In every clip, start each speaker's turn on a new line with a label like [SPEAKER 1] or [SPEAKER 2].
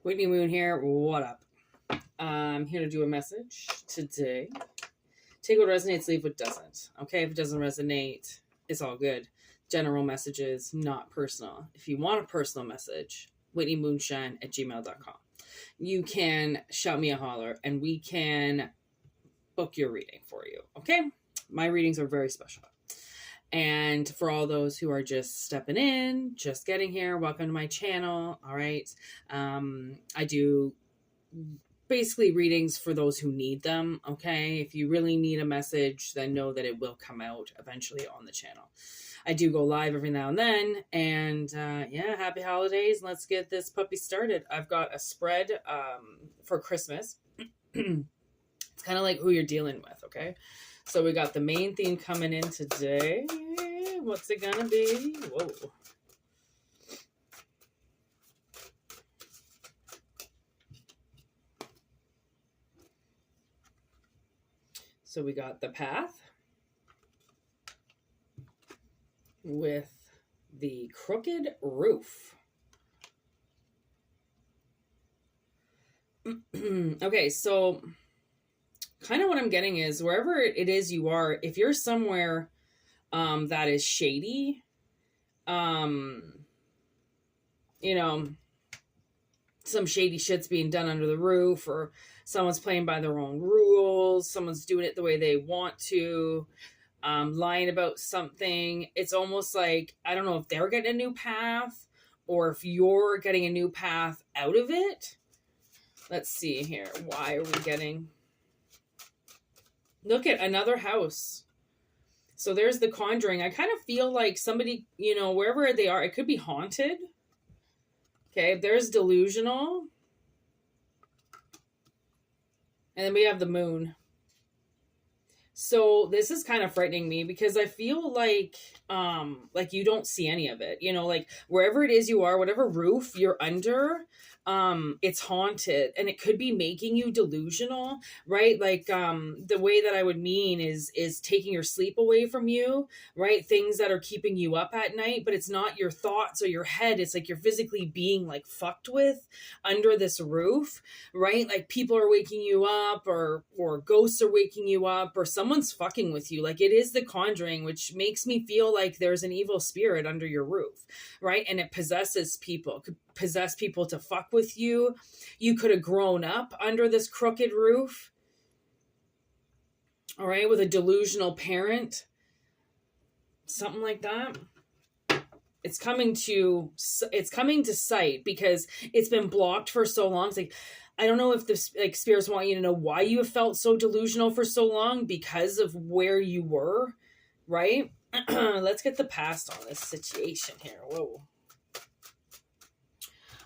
[SPEAKER 1] Whitney Moon here. What up? I'm here to do a message today. Take what resonates, leave what doesn't. Okay, if it doesn't resonate, it's all good. General messages, not personal. If you want a personal message, whitneymoonshine@gmail.com. You can shout me a holler and we can book your reading for you. Okay? My readings are very special. And for all those who are just stepping in, just getting here, welcome to my channel. All right. I do basically readings for those who need them. Okay. If you really need a message, then know that it will come out eventually on the channel. I do go live every now and then. And yeah, happy holidays. Let's get this puppy started. I've got a spread for Christmas. It's kind of like who you're dealing with. Okay. So we got the main theme coming in today. What's it gonna be? Whoa. So we got the path with the crooked roof. Okay, so kind of what I'm getting is wherever it is you are, if you're somewhere that is shady, you know, some shady shit's being done under the roof, or someone's playing by their own rules, someone's doing it the way they want to, lying about something. It's almost like, I don't know if they're getting a new path or if you're getting a new path out of it. Let's see here. Why are we getting... Look at another house. So there's the conjuring. I kind of feel like somebody, you know, wherever they are, it could be haunted. Okay, there's delusional. And then we have the moon. So this is kind of frightening me because I feel like you don't see any of it. You know, like wherever it is you are, whatever roof you're under, it's haunted, and it could be making you delusional, right? Like the way that I would mean is taking your sleep away from you, right? Things that are keeping you up at night, but it's not your thoughts or your head. It's like you're physically being like fucked with under this roof, right? Like people are waking you up, or ghosts are waking you up, or someone's fucking with you. Like it is the conjuring, which makes me feel like there's an evil spirit under your roof, right? And it possesses people, could possess people to fuck with you. You could have grown up under this crooked roof, all right, with a delusional parent, something like that. It's coming to sight because it's been blocked for so long. It's like, I don't know if the spirits want you to know why you have felt so delusional for so long because of where you were, right? Let's get the past on this situation here. Whoa.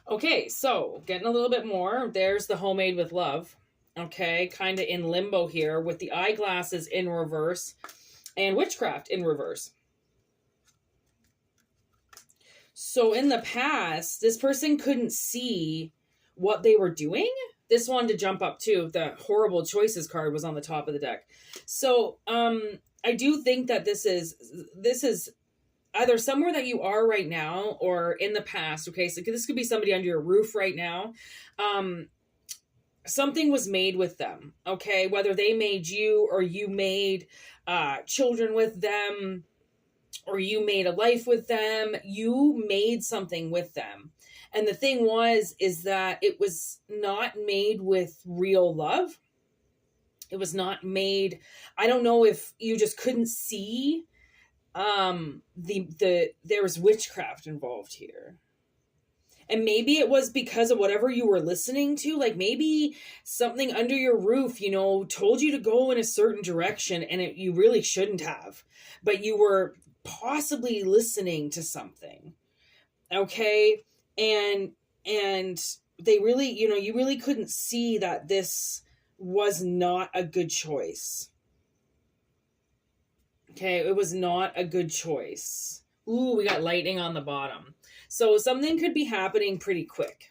[SPEAKER 1] Okay, so getting a little bit more. There's the homemade with love. Okay, kind of in limbo here with the eyeglasses in reverse and witchcraft in reverse. So in the past, this person couldn't see what they were doing. This wanted to jump up too. The horrible choices card was on the top of the deck. So I do think that this is either somewhere that you are right now or in the past. Okay, so this could be somebody under your roof right now. Something was made with them. Okay, whether they made you or you made children with them, or you made a life with them, you made something with them. And the thing is that it was not made with real love. It was not made, I don't know if you just couldn't see there's witchcraft involved here. And maybe it was because of whatever you were listening to. Like maybe something under your roof, you know, told you to go in a certain direction and you really shouldn't have, but you were possibly listening to something. Okay. And they really, you know, you really couldn't see that this was not a good choice. Okay. It was not a good choice. Ooh, we got lightning on the bottom. So something could be happening pretty quick.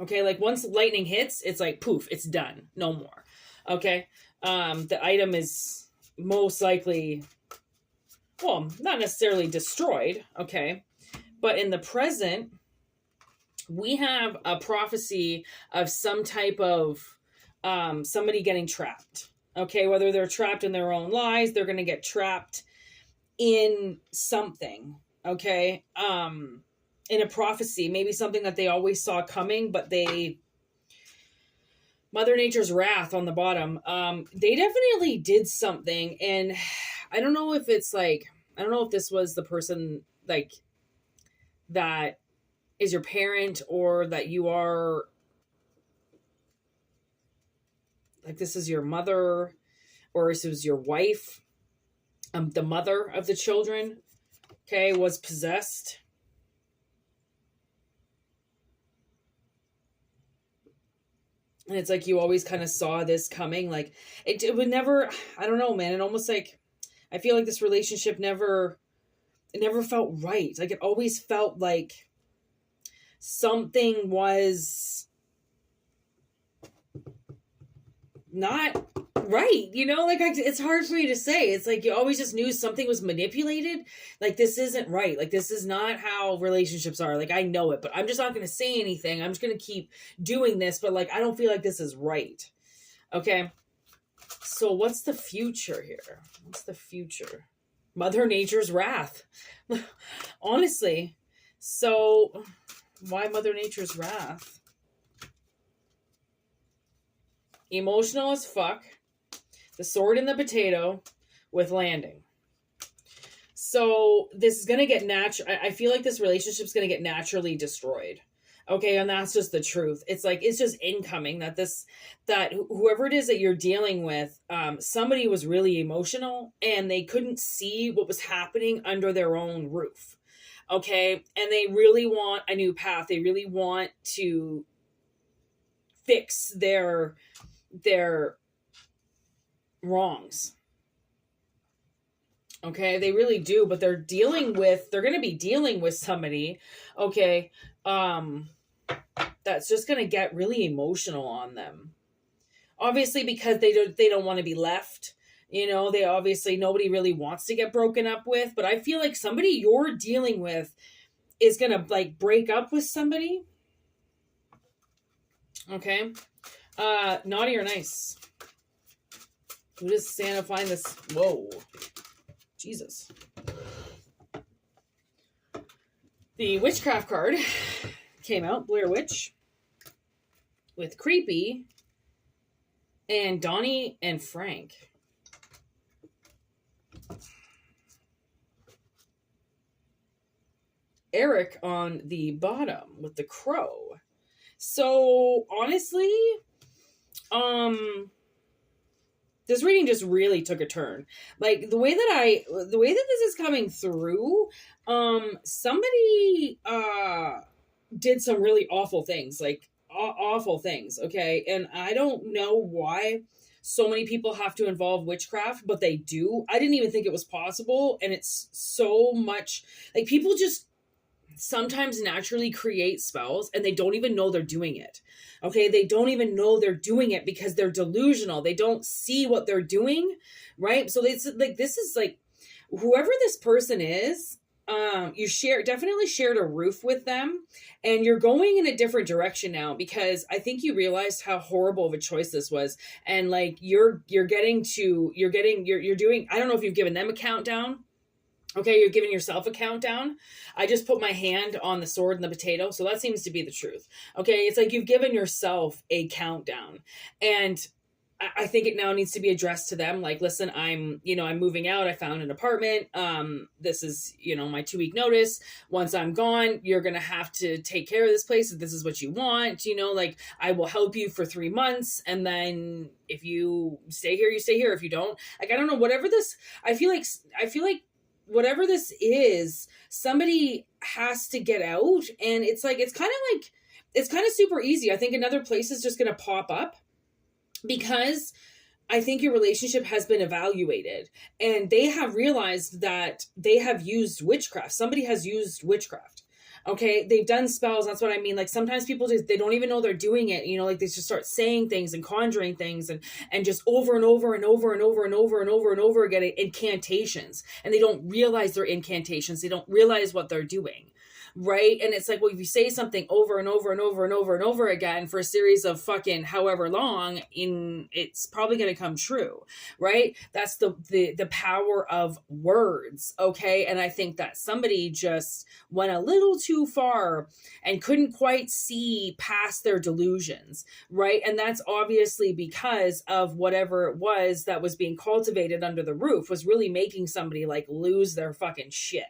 [SPEAKER 1] Okay. Like once lightning hits, it's like poof, it's done. No more. Okay. The item is most likely, well, not necessarily destroyed. Okay. But in the present, we have a prophecy of some type of somebody getting trapped. Okay, whether they're trapped in their own lies, they're going to get trapped in something. Okay, in a prophecy, maybe something that they always saw coming, but Mother Nature's wrath on the bottom. They definitely did something, and I don't know if it's like, I don't know if this was the person like that is your parent, or that you are like, this is your mother, or this was your wife, the mother of the children, okay, was possessed. And it's like you always kind of saw this coming. Like it would never, I don't know, man. It almost like, I feel like this relationship it never felt right. Like it always felt like something was not right, you know, like it's hard for me to say. It's like you always just knew something was manipulated. Like, this isn't right. Like, this is not how relationships are. Like, I know it, but I'm just not going to say anything. I'm just going to keep doing this, but like, I don't feel like this is right. Okay. So what's the future here? What's the future? Mother Nature's wrath. Honestly. So why Mother Nature's wrath? Emotional as fuck. The sword in the potato with landing. So this is going to get I feel like this relationship is going to get naturally destroyed. Okay. And that's just the truth. It's like, it's just incoming that whoever it is that you're dealing with, somebody was really emotional and they couldn't see what was happening under their own roof. Okay. And they really want a new path. They really want to fix their wrongs. Okay, they really do, but they're going to be dealing with somebody, okay, that's just going to get really emotional on them. Obviously, because they don't want to be left, you know, nobody really wants to get broken up with, but I feel like somebody you're dealing with is going to like break up with somebody. Okay. Naughty or nice? Who does Santa find this? Whoa. Jesus. The witchcraft card came out, Blair Witch, with Creepy and Donnie and Frank. Eric on the bottom with the crow. So honestly, this reading just really took a turn. Like the way that this is coming through, somebody did some really awful things, like awful things, okay? And I don't know why so many people have to involve witchcraft, but they do. I didn't even think it was possible, and it's so much, like, people just sometimes naturally create spells and they don't even know they're doing it. Okay, they don't even know they're doing it because they're delusional. They don't see what they're doing, right? So it's like, this is like, whoever this person is, you definitely shared a roof with them, and you're going in a different direction now, because I think you realized how horrible of a choice this was. And like, you're doing, I don't know if you've given them a countdown. Okay, you're giving yourself a countdown. I just put my hand on the sword and the potato, so that seems to be the truth. Okay, it's like you've given yourself a countdown. And I think it now needs to be addressed to them. Like, listen, I'm moving out. I found an apartment. This is, my 2-week notice. Once I'm gone, you're going to have to take care of this place. If this is what you want, like, I will help you for 3 months. And then if you stay here, you stay here. If you don't, like, I don't know, I feel like whatever this is, somebody has to get out. And it's kind of super easy. I think another place is just going to pop up, because I think your relationship has been evaluated and they have realized that they have used witchcraft. Somebody has used witchcraft. Okay. They've done spells. That's what I mean. Like, sometimes people they don't even know they're doing it. Like, they just start saying things and conjuring things and just over and over and over and over and over and over and over again, incantations. And they don't realize they're incantations. They don't realize what they're doing. right? And it's like, well, if you say something over and over and over and over and over again for a series of fucking however long, it's probably going to come true, right? That's the power of words, okay? And I think that somebody just went a little too far and couldn't quite see past their delusions, right? And that's obviously because of whatever it was that was being cultivated under the roof was really making somebody like lose their fucking shit,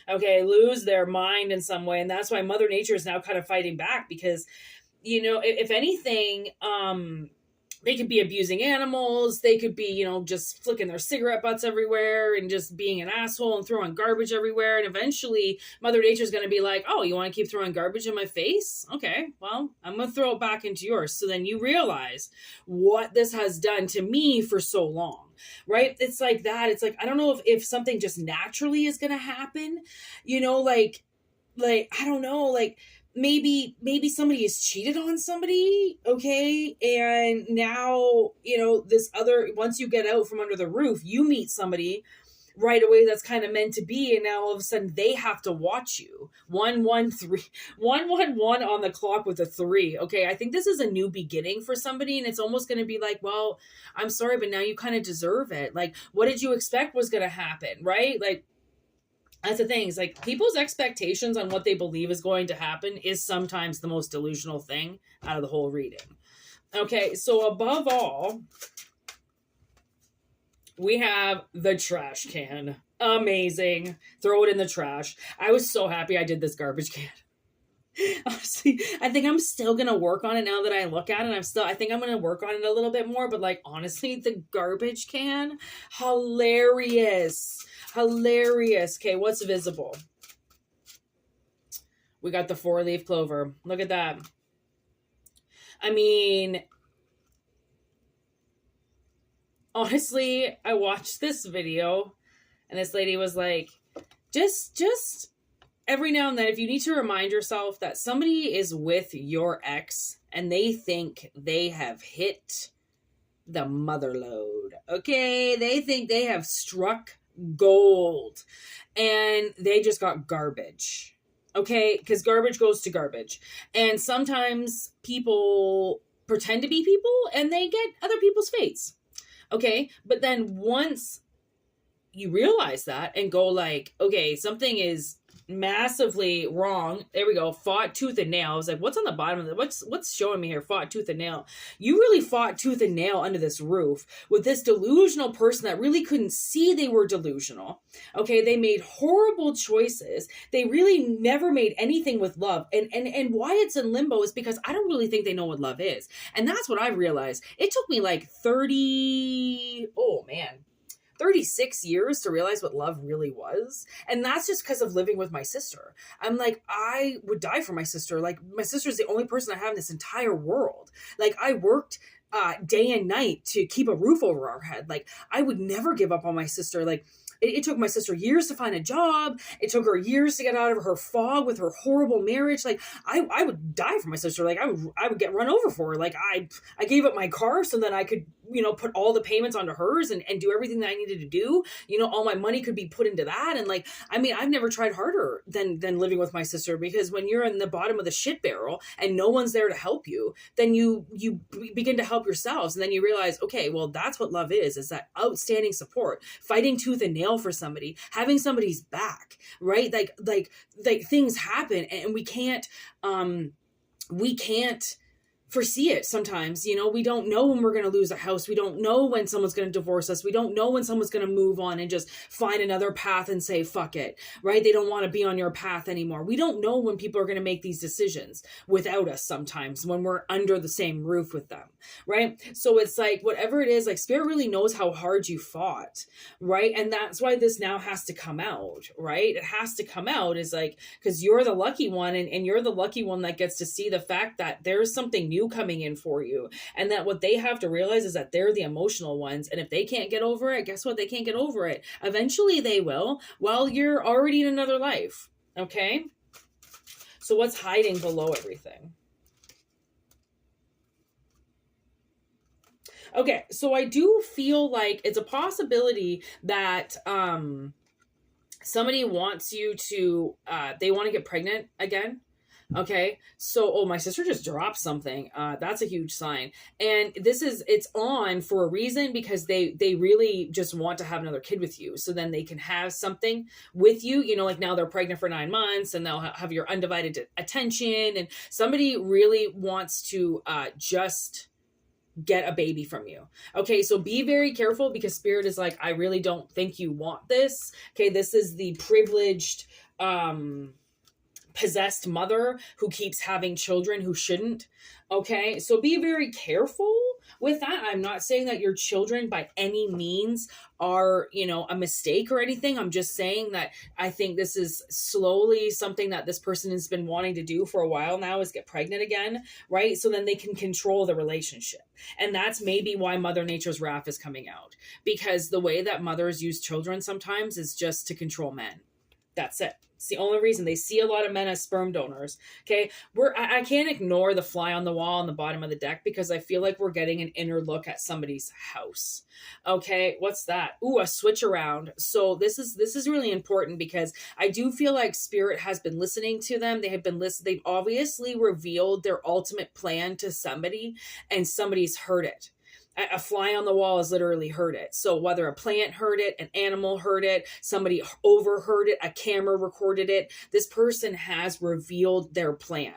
[SPEAKER 1] okay, lose their mind in some way. And that's why Mother Nature is now kind of fighting back, because, you know, if anything, they could be abusing animals. They could be, you know, just flicking their cigarette butts everywhere and just being an asshole and throwing garbage everywhere. And eventually Mother Nature's going to be like, oh, you want to keep throwing garbage in my face? Okay, well, I'm going to throw it back into yours. So then you realize what this has done to me for so long, right? It's like that. It's like, I don't know if something just naturally is going to happen, you know, like, I don't know, like, maybe somebody has cheated on somebody, okay, and now, you know, this other, once you get out from under the roof, you meet somebody right away that's kind of meant to be, and now all of a sudden they have to watch you. 113 111 on the clock with a 3. Okay, I think this is a new beginning for somebody, and it's almost going to be like, well, I'm sorry, but now you kind of deserve it. Like, what did you expect was going to happen, right? Like, that's the thing. It's like people's expectations on what they believe is going to happen is sometimes the most delusional thing out of the whole reading. Okay, so above all, we have the trash can. Amazing. Throw it in the trash. I was so happy I did this garbage can. Honestly, I think I'm still gonna work on it now that I look at it. I think I'm gonna work on it a little bit more, but like, honestly, the garbage can, hilarious. Okay, what's visible? We got the 4-leaf clover. Look at that. I mean, honestly, I watched this video and this lady was like, just every now and then, if you need to remind yourself that somebody is with your ex and they think they have hit the mother load, okay? They think they have struck gold and they just got garbage, okay? Because garbage goes to garbage. And sometimes people pretend to be people and they get other people's fates, okay? But then once you realize that and go like, okay, something is massively wrong. There we go. Fought tooth and nail. I was like, what's on the bottom of it? What's showing me here? Fought tooth and nail. You really fought tooth and nail under this roof with this delusional person that really couldn't see they were delusional. Okay, they made horrible choices. They really never made anything with love. And why it's in limbo is because I don't really think they know what love is. And that's what I realized. It took me like 36 years to realize what love really was. And that's just because of living with my sister. I'm like, I would die for my sister. Like, my sister's the only person I have in this entire world. Like, I worked day and night to keep a roof over our head. Like, I would never give up on my sister. Like, it took my sister years to find a job. It took her years to get out of her fog with her horrible marriage. Like, I would die for my sister. Like, I would get run over for her. Like, I gave up my car so that I could, you know, put all the payments onto hers and do everything that I needed to do. You know, all my money could be put into that. And like, I mean, I've never tried harder than living with my sister, because when you're in the bottom of the shit barrel and no one's there to help you, then you begin to help yourselves. And then you realize, okay, well, that's what love is that outstanding support, fighting tooth and nail for somebody, having somebody's back, right? Like things happen and we can't foresee it sometimes. You know, we don't know when we're going to lose a house. We don't know when someone's going to divorce us. We don't know when someone's going to move on and just find another path and say, fuck it, right? They don't want to be on your path anymore. We don't know when people are going to make these decisions without us sometimes when we're under the same roof with them, right? So it's like, whatever it is, like, Spirit really knows how hard you fought, right? And that's why this now has to come out, right? It has to come out, is like, because you're the lucky one, and you're the lucky one that gets to see the fact that there's something new coming in for you, and that what they have to realize is that they're the emotional ones, and if they can't get over it, guess what? They can't get over it. Eventually they will, while you're already in another life. Okay, so what's hiding below everything? Okay, so I do feel like it's a possibility that somebody wants you to, they want to get pregnant again. Okay. So, oh, my sister just dropped something. That's a huge sign. And it's on for a reason, because they really just want to have another kid with you. So then they can have something with you, like now they're pregnant for 9 months and they'll have your undivided attention. And somebody really wants to, just get a baby from you. Okay, so be very careful, because spirit is like, I really don't think you want this. Okay, this is the privileged, possessed mother who keeps having children who shouldn't. Okay, so be very careful with that. I'm not saying that your children by any means are, a mistake or anything. I'm just saying that I think this is slowly something that this person has been wanting to do for a while now, is get pregnant again, right? So then they can control the relationship. And that's maybe why Mother Nature's wrath is coming out, because the way that mothers use children sometimes is just to control men. That's it. It's the only reason. They see a lot of men as sperm donors. Okay. I can't ignore the fly on the wall on the bottom of the deck, because I feel like we're getting an inner look at somebody's house. Okay. What's that? Ooh, a switch around. So this is really important, because I do feel like spirit has been listening to them. They've obviously revealed their ultimate plan to somebody, and somebody's heard it. A fly on the wall has literally heard it. So whether a plant heard it, an animal heard it, somebody overheard it, a camera recorded it, this person has revealed their plan.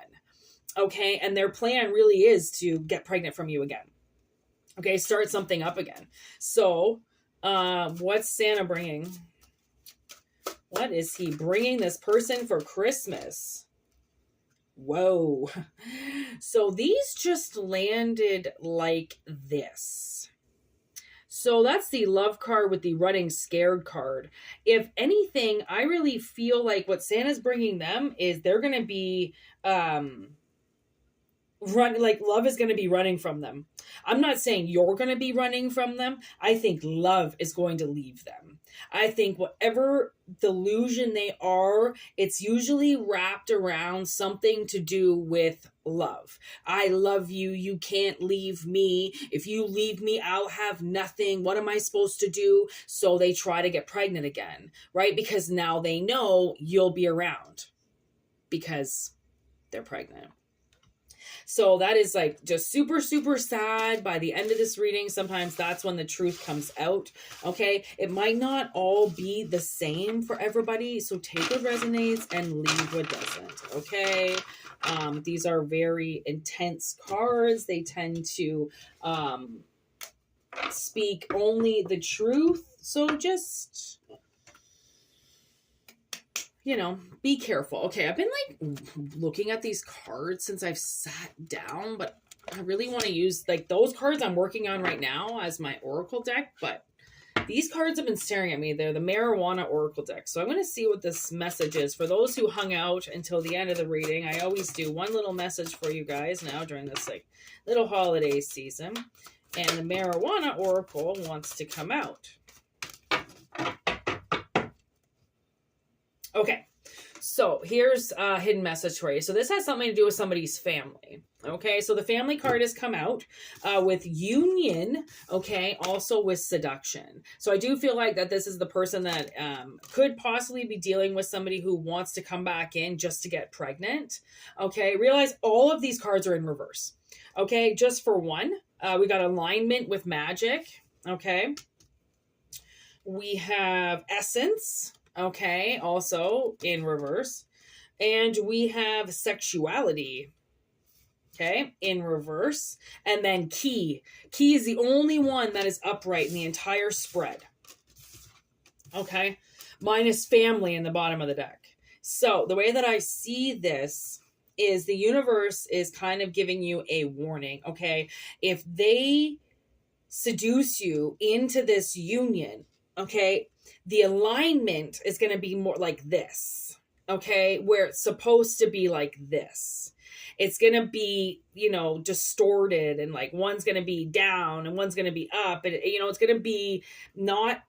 [SPEAKER 1] Okay. And their plan really is to get pregnant from you again. Okay. Start something up again. So, what's Santa bringing? What is he bringing this person for Christmas? Whoa. So these just landed like this. So that's the love card with the running scared card. If anything, I really feel like what Santa's bringing them is they're going to be, love is going to be running from them. I'm not saying you're going to be running from them. I think love is going to leave them. I think whatever delusion they are, it's usually wrapped around something to do with love. I love you. You can't leave me. If you leave me, I'll have nothing. What am I supposed to do? So they try to get pregnant again, right? Because now they know you'll be around because they're pregnant. So that is like just super, super sad. By the end of this reading, sometimes that's when the truth comes out. Okay. It might not all be the same for everybody. So take what resonates and leave what doesn't. Okay. These are very intense cards. They tend to, speak only the truth. So just, be careful. Okay, I've been looking at these cards since I've sat down, but I really want to use those cards I'm working on right now as my oracle deck, but these cards have been staring at me. They're the marijuana oracle deck. So I'm going to see what this message is. For those who hung out until the end of the reading, I always do one little message for you guys now during this little holiday season. And the marijuana oracle wants to come out. Okay, so here's a hidden message for you. So this has something to do with somebody's family. Okay, so the family card has come out with union, okay, also with seduction. So I do feel like that this is the person that could possibly be dealing with somebody who wants to come back in just to get pregnant. Okay, realize all of these cards are in reverse. Okay, just for one, we got alignment with magic. Okay, we have essence. Okay, also in reverse. And we have sexuality. Okay, in reverse. And then key. Key is the only one that is upright in the entire spread. Okay, minus family in the bottom of the deck. So the way that I see this is the universe is kind of giving you a warning. Okay, if they seduce you into this union, okay, the alignment is going to be more like this, okay, where it's supposed to be like this. It's going to be, distorted, and one's going to be down and one's going to be up, and, it's going to be not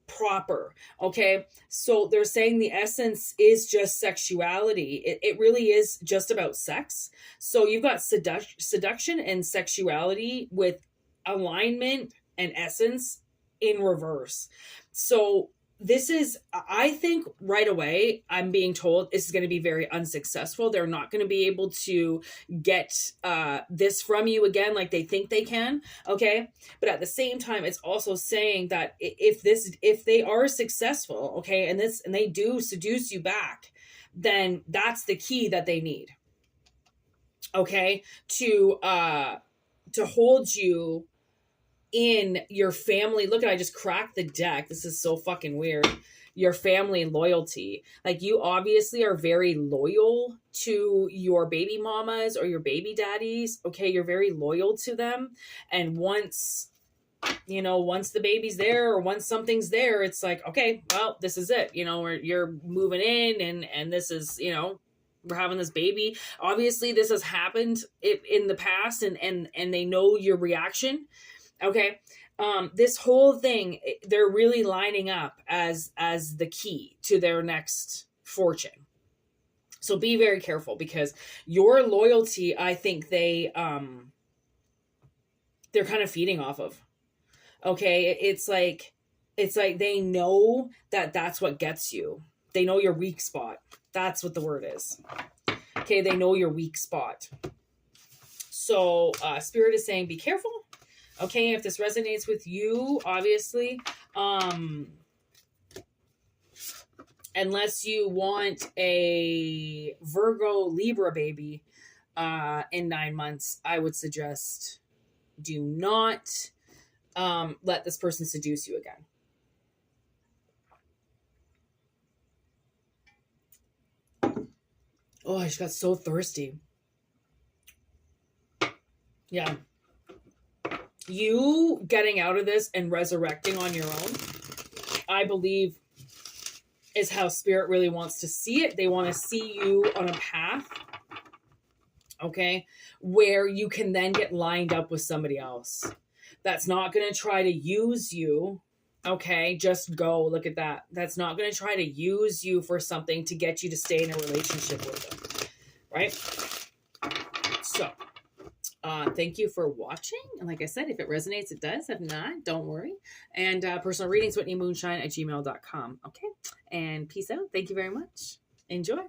[SPEAKER 1] proper. Okay. So they're saying the essence is just sexuality. It really is just about sex. So you've got seduction and sexuality with alignment and essence in reverse. So this is, I think right away, I'm being told this is going to be very unsuccessful. They're not going to be able to get this from you again like they think they can. Okay. But at the same time, it's also saying that if they are successful, okay, and they do seduce you back, then that's the key that they need. Okay. To hold you in your family. Look, I just cracked the deck. This is so fucking weird. Your family loyalty. Like, you obviously are very loyal to your baby mamas or your baby daddies. Okay, you're very loyal to them. And once the baby's there or once something's there, it's like, okay, well, this is it. You're moving in and this is, we're having this baby. Obviously, this has happened in the past and they know your reaction. Okay. This whole thing, they're really lining up as the key to their next fortune. So be very careful, because your loyalty, I think they're kind of feeding off of. Okay. It's like they know that that's what gets you. They know your weak spot. That's what the word is. Okay. They know your weak spot. So, Spirit is saying, be careful. Okay, if this resonates with you, obviously, unless you want a Virgo Libra baby in 9 months, I would suggest do not let this person seduce you again. Oh, I just got so thirsty. Yeah. You getting out of this and resurrecting on your own, I believe, is how Spirit really wants to see it. They want to see you on a path, okay, where you can then get lined up with somebody else that's not going to try to use you. Okay, just go. Look at that. That's not going to try to use you for something to get you to stay in a relationship with them, right? So, thank you for watching. And like I said, if it resonates, it does. If not, don't worry. And personal readings, whitneymoonshine@gmail.com. Okay. And peace out. Thank you very much. Enjoy.